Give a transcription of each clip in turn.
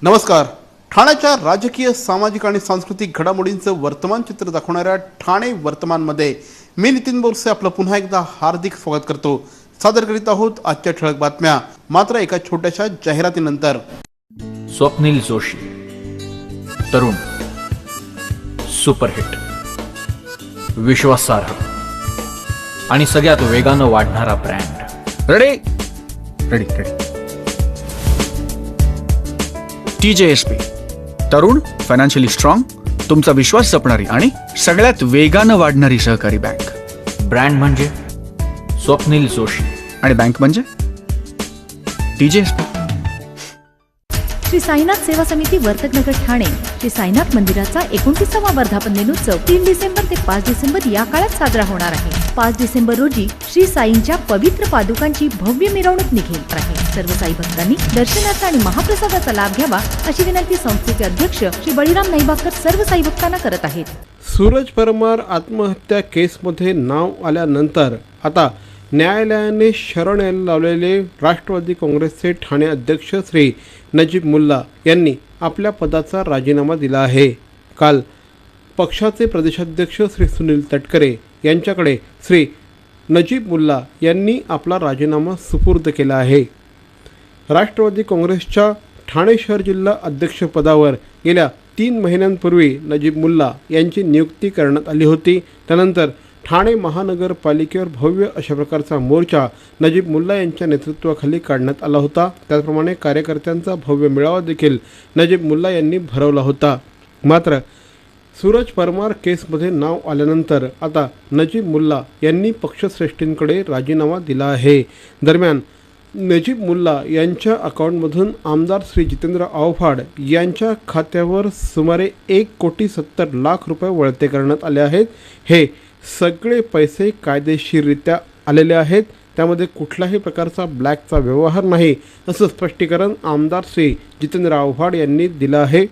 नमस्कार. ठाण्याच्या राजकीय, सामाजिक आणि सांस्कृतिक घडामोडींचं वर्तमान चित्र दाखवणाऱ्या ठाणे वर्तमानमध्ये मी नितीन बोरसे आपलं पुन्हा एकदा हार्दिक स्वागत करतो. सादर करीत आहोत आजच्या ठळक बातम्या, मात्र एका छोट्याशा जाहिरातीनंतर. स्वप्नील जोशी, तरुण, सुपरहिट, विश्वासार्ह आणि सगळ्यात वेगानं वाढणारा brand. Ready ready ready TJSP, तरुण, फायनान्शियली स्ट्रॉंग, तुमचा विश्वास जपणारी आणि सगळ्यात वेगानं वाढणारी सहकारी बँक. ब्रँड म्हणजे स्वप्नील जोशी आणि बँक म्हणजे TJSP. श्री साईनाथ सेवा समिती वर्तकनगर ठाणे श्री साईनाथ मंदिराचा 29वा वर्धापन दिनोत्सव 3 डिसेंबर ते 5 डिसेंबर या काळात साजरा होणार आहे. 5 डिसेंबर रोजी श्री साईंच्या पवित्र पादुकांची भव्य मिरवणूक निघेल आहे. सर्व साई भक्तांनी दर्शनाचा आणि महाप्रसादाचा लाभ घ्यावा अशी विनंती संस्थेचे अध्यक्ष श्री बळीराम नाईबाकर सर्व साई भक्तांना करत आहेत. सूरज परमार आत्महत्या केसमध्ये नाव आल्यानंतर आता न्यायालयाने शरण यायला लावलेले राष्ट्रवादी काँग्रेसचे ठाणे अध्यक्ष श्री नजीब मुल्ला यांनी आपल्या पदाचा राजीनामा दिला आहे. काल पक्षाचे प्रदेशाध्यक्ष श्री सुनील तटकरे यांच्याकडे श्री नजीब मुल्ला यांनी आपला राजीनामा सुपूर्द केला आहे. राष्ट्रवादी काँग्रेसच्या ठाणे शहर जिल्हा अध्यक्षपदावर गेल्या 3 महिन्यांपूर्वी नजीब मुल्ला यांची नियुक्ती करण्यात आली होती. त्यानंतर ठाणे महानगरपालिकेवर भव्य अशा प्रकारचा मोर्चा नजीब मुल्ला यांच्या नेतृत्वाखाली काढण्यात आला होता. त्याचप्रमाणे कार्यकर्त्यांचा भव्य मेळावा देखील नजीब मुल्ला यांनी भरवला होता. मात्र सूरज परमार केसमध्ये नाव आल्यानंतर आता नजीब मुल्ला यांनी पक्षश्रेष्ठींकडे राजीनामा दिला आहे. दरम्यान नजीब मुल्ला यांच्या अकाउंटमधून आमदार श्री जितेंद्र आव्हाड यांच्या खात्यावर सुमारे 1,70,00,000 रुपये वळते करण्यात आले आहेत. हे सगळे पैसे कायदेशीररित्या आलेले आहेत. त्यामध्ये कुठल्याही प्रकारचा ब्लॅकचा व्यवहार नाही असं स्पष्टीकरण आमदार श्री जितेंद्र आव्हाड यांनी दिलं आहे.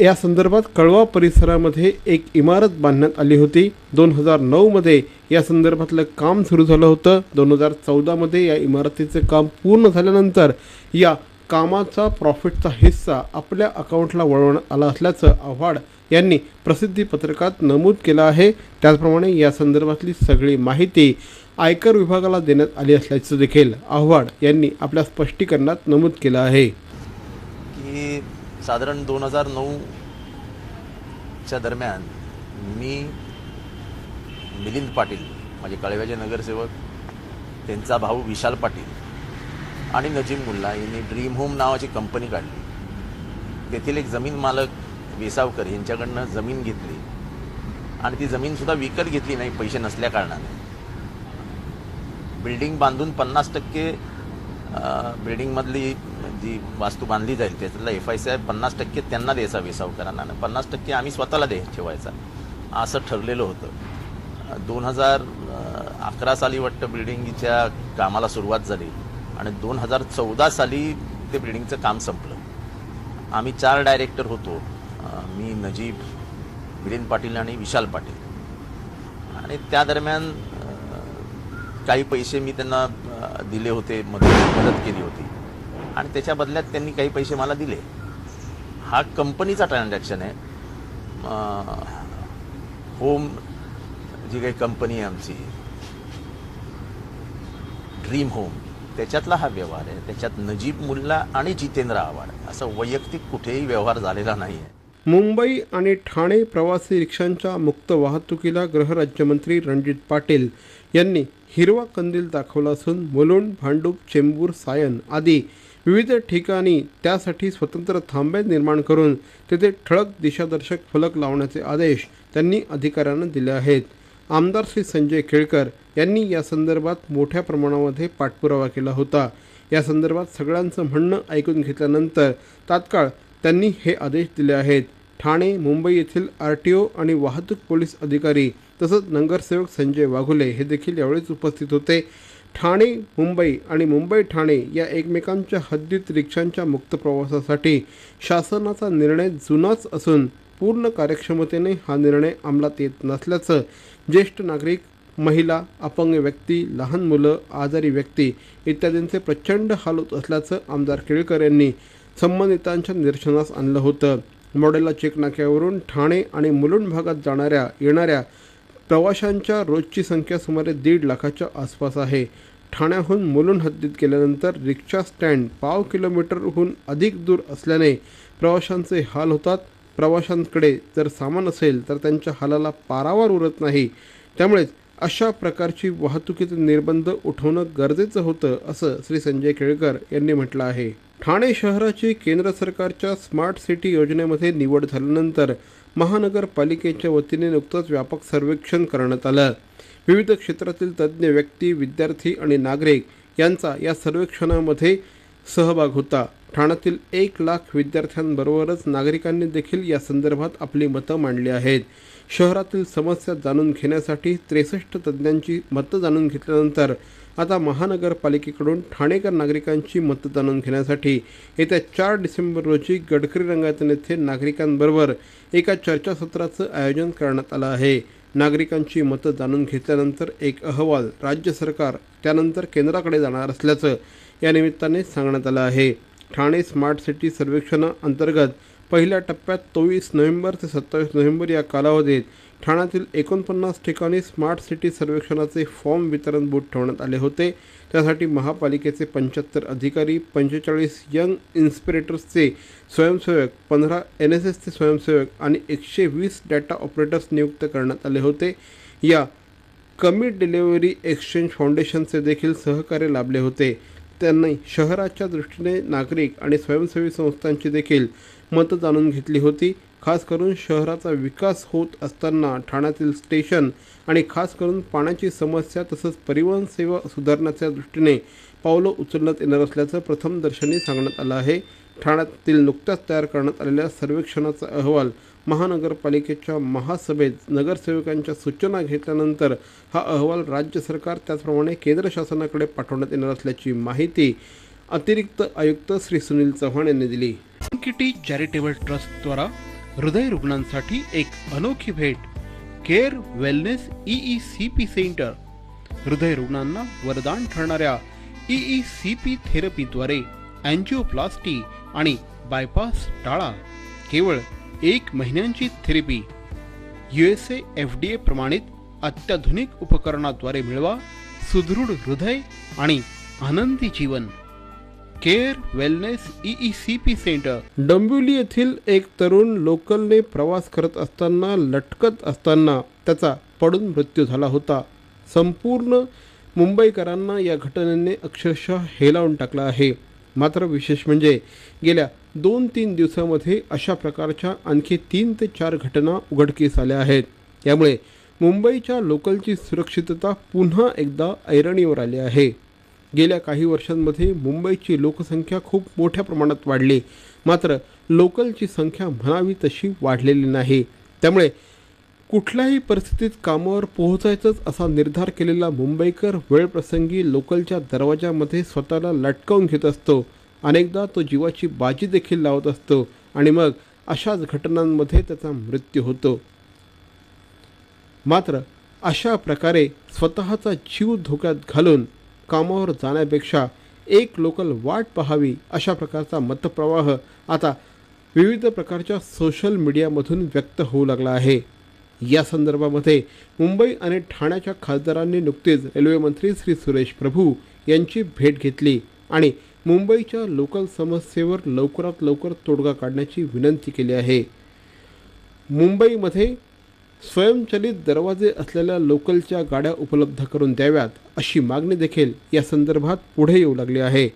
या संदर्भात कळवा परिसरामध्ये एक इमारत बांधण्यात आली होती. 2009मध्ये या संदर्भातलं काम सुरू झालं होतं. 2014मध्ये या इमारतीचं काम पूर्ण झाल्यानंतर या कामाचा प्रॉफिटचा हिस्सा आपल्या अकाउंटला वळवण्यात आला असल्याचं आव्हाड यांनी प्रसिद्धी पत्रकात नमूद केलं आहे. त्याचप्रमाणे या संदर्भातली सगळी माहिती आयकर विभागाला देण्यात आली असल्याचं देखील आव्हाड यांनी आपल्या स्पष्टीकरणात नमूद केलं आहे. की साधारण 2009च्या दरम्यान मी मिलिंद पाटील, माझे कळव्याचे नगरसेवक, त्यांचा भाऊ विशाल पाटील आणि नजीब मुल्ला यांनी ड्रीम होम नावाची कंपनी काढली. तेथील एक जमीन मालक वेसावकर यांच्याकडनं जमीन घेतली आणि ती जमीनसुद्धा विकत घेतली नाही पैसे नसल्या कारणाने. बिल्डिंग बांधून 50% बिल्डिंगमधली जी वास्तू बांधली जाईल त्याच्यातला FIC 50% त्यांना द्यायचा वेसावकरांना आणि 50% आम्ही स्वतःला ठेवायचा असं ठरलेलं होतं. 2011 साली वाटतं बिल्डिंगच्या कामाला सुरुवात झाली आणि 2014 साली ते बिल्डिंगचं काम संपलं. आम्ही 4 डायरेक्टर होतो, मी, नजीब, मिलिंद पाटील आणि विशाल पाटील. आणि त्या दरम्यान काही पैसे मी त्यांना दिले होते, मदत केली होती आणि त्याच्या बदल्यात त्यांनी काही पैसे मला दिले. हा कंपनीचा ट्रान्झॅक्शन आहे. होम जी काही कंपनी आहे आमची ड्रीम होम, त्याच्यातला हा व्यवहार आहे. त्याच्यात नजीब मुल्ला आणि जितेंद्र आव्हाड असं वैयक्तिक कुठेही व्यवहार झालेला नाही आहे. मुंबई आणि ठाणे प्रवासी रिक्षांच्या मुक्त वाहतुकीला गृहराज्यमंत्री रणजित पाटील यांनी हिरवा कंदील दाखवला असून मुलुंड, भांडूप, चेंबूर, सायन आदी विविध ठिकाणी त्यासाठी स्वतंत्र थांबे निर्माण करून तेथे ठळक दिशादर्शक फलक लावण्याचे आदेश त्यांनी अधिकाऱ्यांना दिले आहेत. आमदार श्री संजय केळकर यांनी या संदर्भात मोठ्या प्रमाणामध्ये पाठपुरावा केला होता. या संदर्भात सगळ्यांचं म्हणणं ऐकून घेतल्यानंतर तात्काळ त्यांनी हे आदेश दिले आहेत. ठाणे, मुंबई येथील RTO आणि वाहतूक पोलीस अधिकारी तसंच नगरसेवक संजय वाघुले हे देखील यावेळेस उपस्थित होते. ठाणे मुंबई आणि मुंबई ठाणे या एकमेकांच्या हद्दीत रिक्षांच्या मुक्त प्रवासासाठी शासनाचा निर्णय जुनाच असून पूर्ण कार्यक्षमतेने हा निर्णय अंमलात येत नसल्याचं ज्येष्ठ नागरिक, महिला, अपंग व्यक्ती, लहान मुलं, आजारी व्यक्ती इत्यादींचे प्रचंड हाल होत असल्याचं आमदार केळकर यांनी संबंधितांच्या निदर्शनास आणलं होतं. मॉडेला चेक नाक्यावरून ठाणे आणि मुलुंड भागात येणाऱ्या प्रवाशांच्या रोजची संख्या सुमारे 1.5 लाखाच्या आसपास आहे. ठाण्याहून मुलुंड हद्दीत गेल्यानंतर रिक्षा स्टँड 0.5 किलोमीटरहून अधिक दूर असल्याने प्रवाशांचे हाल होतात. प्रवाशांकडे जर सामान असेल तर त्यांच्या हालाला पारावर उरत नाही. त्यामुळेच अशा प्रकारची वाहतुकीचे निर्बंध उठवणं गरजेचं होतं, असं श्री संजय केळकर यांनी म्हटलं आहे. ठाणे शहराची केंद्र सरकारच्या स्मार्ट सिटी योजनेमध्ये निवड झाल्यानंतर महानगरपालिकेच्या वतीने नुकतंच व्यापक सर्वेक्षण करण्यात आलं. विविध क्षेत्रातील तज्ज्ञ व्यक्ती, विद्यार्थी आणि नागरिक यांचा या सर्वेक्षणामध्ये सहभाग होता. ठाण्यातील 1 लाख विद्यार्थ्यांबरोबरच नागरिकांनी देखील या संदर्भात आपली मतं मांडली आहेत. शहरातील समस्या जाणून घेण्यासाठी 63 तज्ज्ञांची मतं जाणून घेतल्यानंतर आता महानगरपालिकेकडून ठाणेकर नागरिकांची मतं जाणून घेण्यासाठी येत्या 4 डिसेंबर रोजी गडकरी रंगायतन येथे नागरिकांबरोबर एका चर्चासत्राचं आयोजन करण्यात आलं आहे. नागरिकांची मतं जाणून घेतल्यानंतर एक अहवाल राज्य सरकार त्यानंतर केंद्राकडे जाणार असल्याचं या निमित्ताने सांगण्यात आलं आहे. ठाणे स्मार्ट सिटी सर्वेक्षणाअंतर्गत पहिल्या टप्प्यात 24 नोव्हेंबर ते 27 नोव्हेंबर या कालावधीत ठाण्यातील 49 ठिकाणी स्मार्ट सिटी सर्वेक्षणाचे फॉर्म वितरण बूथ ठेवण्यात आले होते. त्यासाठी महापालिकेचे 75 अधिकारी, 45 यंग इन्स्पिरेटर्सचे स्वयंसेवक, 15 NSSचे स्वयंसेवक आणि 120 डाटा ऑपरेटर्स नियुक्त करण्यात आले होते. या कमी डिलिव्हरी एक्सचेंज फाउंडेशनचे देखील सहकार्य लाभले होते. त्यांनी शहराच्या दृष्टीने नागरिक आणि स्वयंसेवी संस्थांची देखील मतं जाणून घेतली होती. खास करून शहराचा विकास होत असताना ठाण्यातील स्टेशन आणि खास करून पाण्याची समस्या तसंच परिवहन सेवा सुधारण्याच्या दृष्टीने पावलं उचलण्यात येणार असल्याचं प्रथमदर्शनी सांगण्यात आलं आहे. ठाण्यातील नुकत्याच तयार करण्यात आलेल्या सर्वेक्षणाचा अहवाल महानगरपालिकेच्या महासभेत नगरसेवकांच्या सूचना घेतल्यानंतर हा अहवाल राज्य सरकार त्याचप्रमाणे केंद्र शासनाकडे पाठवण्यात येणार असल्याची माहिती अतिरिक्त आयुक्त श्री सुनील चव्हाण यांनी दिली. किटी चॅरिटेबल ट्रस्ट द्वारा हृदय रुग्णांसाठी एक अनोखी भेट, केअर वेलनेस EECP सेंटर. हृदय रुग्णांना वरदान ठरणाऱ्या EECP थेरपीद्वारे अँजिओप्लास्टी आणि बायपास टाळा. केवळ 1 महिन्यांची थेरपी. USA FDA प्रमाणित अत्याधुनिक उपकरणाद्वारे मिळवा सुदृढ हृदय आणि आनंदी जीवन. Care wellness EECP centre. Dombivli येथील एक तरुण लोकलने प्रवास करत असताना लटकत असताना त्याचा पडून मृत्यू झाला होता. संपूर्ण मुंबईकरांना या घटनेने अक्षरशः हेलावून टाकलं आहे. मात्र विशेष म्हणजे गेल्या 2-3 दिवसामध्ये अशा प्रकारच्या आणखी 3 ते 4 घटना उघडकीस आल्या आहेत. यामुळे मुंबईच्या लोकलची सुरक्षितता पुन्हा एकदा ऐरणीवर आली आहे. गेल्या काही वर्षांमध्ये मुंबईची लोकसंख्या खूप मोठ्या प्रमाणात वाढली, मात्र लोकलची संख्या म्हणावी तशी वाढलेली नाही. त्यामुळे कुठल्याही परिस्थितीत कामावर पोहोचायचंच असा निर्धार केलेला मुंबईकर वेळप्रसंगी लोकलच्या दरवाजामध्ये स्वतःला लटकावून घेत असतो. अनेकदा तो जीवाची बाजी देखील लावत असतो आणि मग अशाच घटनांमध्ये त्याचा मृत्यू होतो. मात्र अशा प्रकारे स्वतःचा जीव धोक्यात घालून कामावर जाण्यापेक्षा एक लोकल वाट पाहावी अशा प्रकारचा मतप्रवाह आता विविध प्रकारच्या सोशल मीडियामधून व्यक्त होऊ लागला आहे. या संदर्भामध्ये मुंबई आणि ठाण्याच्या खासदारांनी नुकतेच रेल्वे मंत्री श्री सुरेश प्रभू यांची भेट घेतली आणि मुंबईच्या लोकल समस्येवर लवकरात लवकर तोडगा काढण्याची विनंती केली आहे. मुंबईमध्ये स्वयंचलित दरवाजे असलेल्या लोकलच्या गाड्या उपलब्ध करून द्याव्यात अशी मागणी देखील या संदर्भात पुढे येऊ लागली आहे.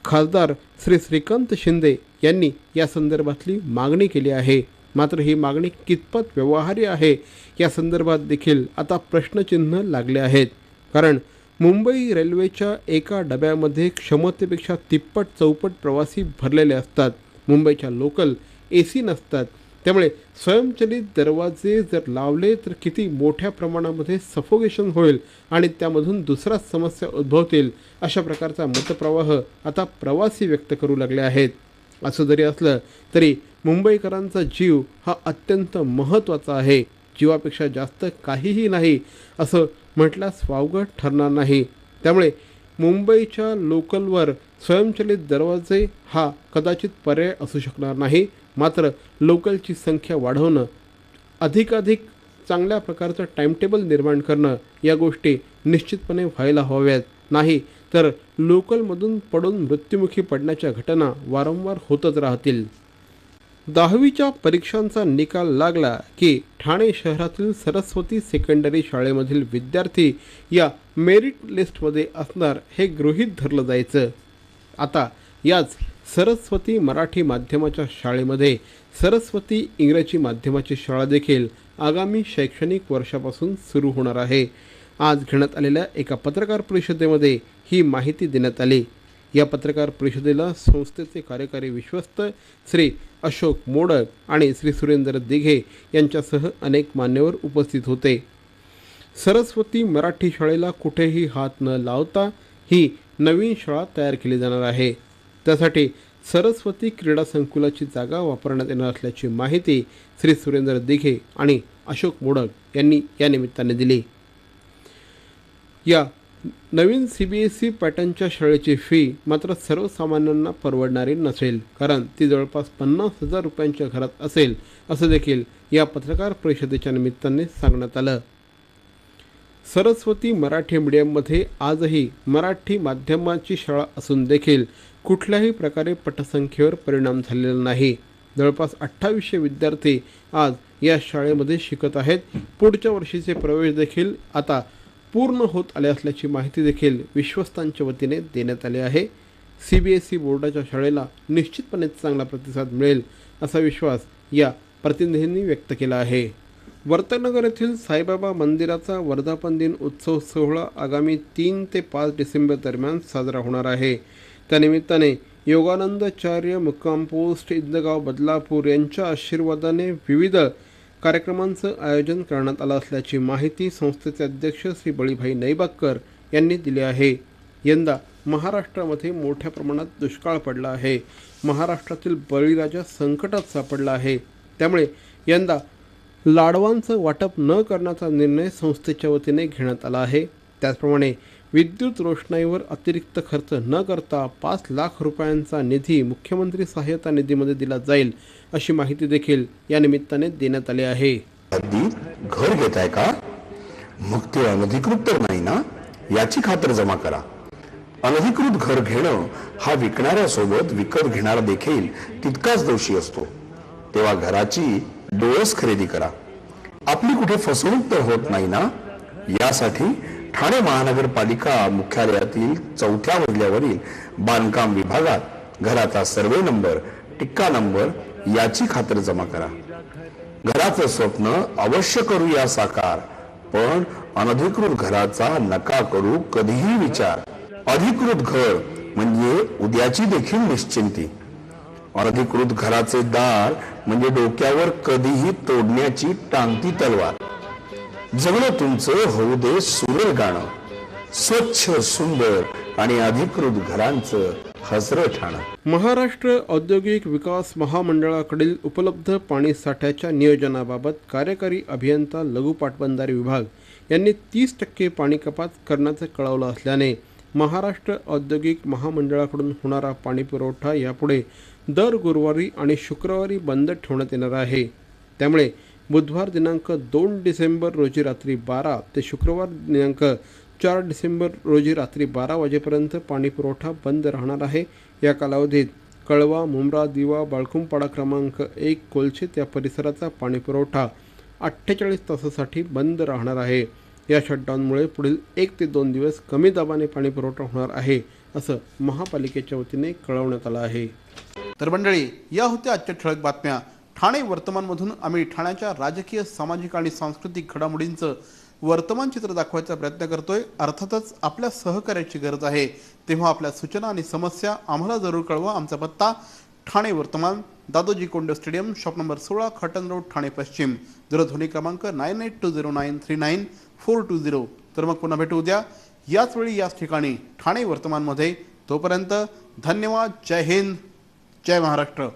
खासदार श्री श्रीकांत शिंदे यांनी या संदर्भातली मागणी केली आहे. मात्र ही मागणी कितपत व्यवहार्य आहे या संदर्भात देखील आता प्रश्नचिन्ह लागले आहेत. कारण मुंबई रेल्वेच्या एका डब्यामध्ये क्षमतेपेक्षा तिप्पट चौपट प्रवासी भरलेले असतात. मुंबईच्या लोकल AC नसतात. त्यामुळे स्वयंचलित दरवाजे जर लावले तर किती मोठ्या प्रमाणामध्ये सफोकेशन होईल आणि त्यामधून दुसऱ्याच समस्या उद्भवतील अशा प्रकारचा मतप्रवाह आता प्रवासी व्यक्त करू लागले आहेत. असं जरी असलं तरी मुंबईकरांचा जीव हा अत्यंत महत्त्वाचा आहे. जीवापेक्षा जास्त काहीही नाही असं म्हटल्यास वावगं ठरणार नाही. त्यामुळे मुंबईच्या लोकलवर स्वयंचलित दरवाजे हा कदाचित पर्याय असू शकणार नाही, मात्र लोकलची संख्या वाढवणं, अधिकाधिक चांगल्या प्रकारचं टाईमटेबल निर्माण करणं या गोष्टी निश्चितपणे व्हायला हव्यात. नाही तर लोकलमधून पडून मृत्युमुखी पडण्याच्या घटना वारंवार होतच राहतील. 10वीच्या परीक्षांचा निकाल लागला की ठाणे शहरातील सरस्वती सेकंडरी शाळेमधील विद्यार्थी या मेरिट लिस्टमध्ये असणार हे गृहीत धरलं जायचं. आता याच सरस्वती मराठी माध्यमाच्या शाळेमध्ये सरस्वती इंग्रजी माध्यमाची शाळा देखील आगामी शैक्षणिक वर्षापासून सुरू होणार आहे. आज घेण्यात आलेल्या एका पत्रकार परिषदेमध्ये ही माहिती देण्यात आली. या पत्रकार परिषदेला संस्थेचे कार्यकारी विश्वस्त श्री अशोक मोडक आणि श्री सुरेंद्र दिघे यांच्यासह अनेक मान्यवर उपस्थित होते. सरस्वती मराठी शाळेला कुठेही हात न लावता ही नवीन शाळा तयार केली जाणार आहे. त्यासाठी सरस्वती क्रीडा संकुलाची जागा वापरण्यात येणार असल्याची माहिती श्री सुरेंद्र दिघे आणि अशोक मोडक यांनी या निमित्ताने दिली. या नवीन CBSE पॅटर्नच्या शाळेची फी मात्र सर्वसामान्यांना परवडणारी नसेल, कारण ती जवळपास 50,000 रुपयांच्या घरात असेल, असं देखील या पत्रकार परिषदेच्या निमित्ताने सांगण्यात आलं. सरस्वती मराठी मीडियममध्ये आजही मराठी माध्यमाची शाळा असून देखील कुठल्याही प्रकारे पटसंख्येवर परिणाम झालेला नाही. जवळपास 2800 विद्यार्थी आज या शाळेमध्ये शिकत आहेत. पुढच्या वर्षीचे प्रवेश देखील आता पूर्ण होत आले असल्याची माहिती देखील विश्वस्तांच्या वतीने देण्यात आली आहे. CBSE बोर्डाच्या शाळेला निश्चितपणे चांगला प्रतिसाद मिळेल असा विश्वास या प्रतिनिधींनी व्यक्त केला आहे. वर्तकनगर येथील साईबाबा मंदिराचा वर्धापन दिन उत्सव सोहळा आगामी 3 ते 5 डिसेंबर दरम्यान साजरा होणार आहे. त्यानिमित्ताने योगानंदाचार्य मुक्काम पोस्ट इंदगाव बदलापूर यांच्या आशीर्वादाने विविध कार्यक्रमांचं आयोजन करण्यात आलं असल्याची माहिती संस्थेचे अध्यक्ष श्री बळीभाई नैबाक्कर यांनी दिली आहे. यंदा महाराष्ट्रामध्ये मोठ्या प्रमाणात दुष्काळ पडला आहे. महाराष्ट्रातील बळीराजा संकटात सापडला आहे. त्यामुळे यंदा लाडवांचं वाटप न करण्याचा निर्णय संस्थेच्या वतीने घेण्यात आला आहे. त्याचप्रमाणे विद्युत रोषणाईवर अतिरिक्त खर्च न करता 5 लाख रुपयांचा निधी मुख्यमंत्री सहाय्यता निधीमध्ये दिला जाईल अशी माहिती देखील या निमित्ताने देण्यात आली आहे. घर घेताय का? मग ते अनधिकृत तर नाही ना, याची खातर जमा करा. अनधिकृत घर घेणं हा विकणाऱ्यासोबत विकत घेणारा देखील तितकाच दोषी असतो. तेव्हा घराची डोळस खरेदी करा. आपली कुठे फसवणूक तर होत नाही ना. यासाठी ठाणे महानगरपालिका मुख्यालयातील 4थ्या मजल्यावरील बांधकाम विभागात घराचा सर्वे नंबर, टिक्का नंबर याची खातर जमा करा. घराचं स्वप्न अवश्य करूया साकार, पण अनधिकृत घराचा नका करू कधीही विचार. अधिकृत घर म्हणजे उद्याची देखील निश्चिंती. अनधिकृत घराचे दार म्हणजे डोक्यावर कधीही तोडण्याची टांगती तलवार. जगणं तुमचं होऊ दे सुरेल गाणं, स्वच्छ सुंदर आणि अधिकृत घरांचं हसरं ठाणं. महाराष्ट्र औद्योगिक विकास महामंडळाकडील उपलब्ध पाणी साठ्याच्या नियोजनाबाबत कार्यकारी अभियंता लघु पाटबंधारे विभाग यांनी 30% पाणी कपात करण्याचं कळवलं असल्याने महाराष्ट्र औद्योगिक महामंडळाकडून होणारा पाणी पुरवठा यापुढे दर गुरुवारी आणि शुक्रवारी बंद ठेवण्यात येणार आहे. त्यामुळे बुधवार दिनांक 2 डिसेंबर रोजी रात्री 12 ते शुक्रवार दिनांक 4 डिसेंबर रोजी रात्री 12 वाजेपर्यंत पाणी पुरवठा बंद राहणार आहे. या कालावधीत कळवा, मुंब्रा, दिवा, बाळकुंपाडा क्रमांक 1 कोलछेत या परिसराचा पाणी पुरवठा 48 तासासाठी बंद राहणार आहे. या शटडाऊनमुळे पुढील 1 ते 2 दिवस कमी दाबाने पाणी पुरवठा होणार आहे असं महापालिकेच्या वतीने कळवण्यात आलं आहे. तर मंडळी, या होत्या आजच्या ठळक बातम्या. ठाणे वर्तमानमधून आम्ही ठाण्याच्या राजकीय, सामाजिक आणि सांस्कृतिक घडामोडींचं वर्तमान चित्र दाखवायचा प्रयत्न करतोय. अर्थातच आपल्या सहकार्याची गरज आहे. तेव्हा आपल्या सूचना आणि समस्या आम्हाला जरूर कळवा. आमचा पत्ता ठाणे वर्तमान, Dadoji Konde stadium, shop number 16, Khatan road, Thane पश्चिम. दूरध्वनी क्रमांक 9820939420. तर मग पुन्हा भेटू उद्या याच वेळी याच ठिकाणी ठाणे वर्तमानमध्ये. तोपर्यंत धन्यवाद. जय हिंद, जय महाराष्ट्र.